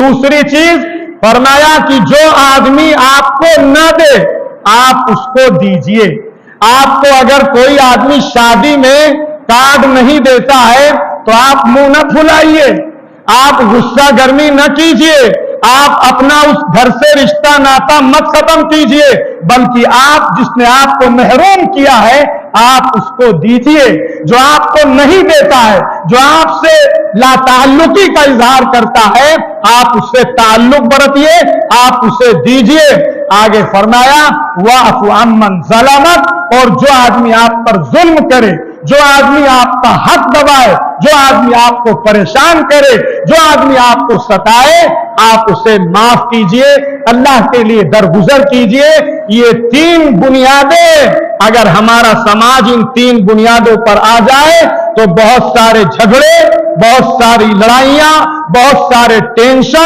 दूसरी चीज फरमाया कि जो आदमी आपको न दे आप उसको दीजिए। आपको अगर कोई आदमी शादी में कार्ड नहीं देता है तो आप मुंह न फुलाइए, आप गुस्सा गर्मी न कीजिए, आप अपना उस घर से रिश्ता नाता मत खत्म कीजिए, बल्कि आप जिसने आपको महरूम किया है आप उसको दीजिए। जो आपको नहीं देता है, जो आपसे लाताल्लुकी का इजहार करता है, आप उससे ताल्लुक बरतिए, आप उसे दीजिए। आगे फरमाया वाफु अम्मन ज़लमक, और जो आदमी आप पर जुल्म करे, जो आदमी आपका हक दबाए, जो आदमी आपको परेशान करे, जो आदमी आपको सताए, आप उसे माफ कीजिए, अल्लाह के लिए दरगुजर कीजिए। ये तीन बुनियादें अगर हमारा समाज इन तीन बुनियादों पर आ जाए तो बहुत सारे झगड़े, बहुत सारी लड़ाइयां, बहुत सारे टेंशन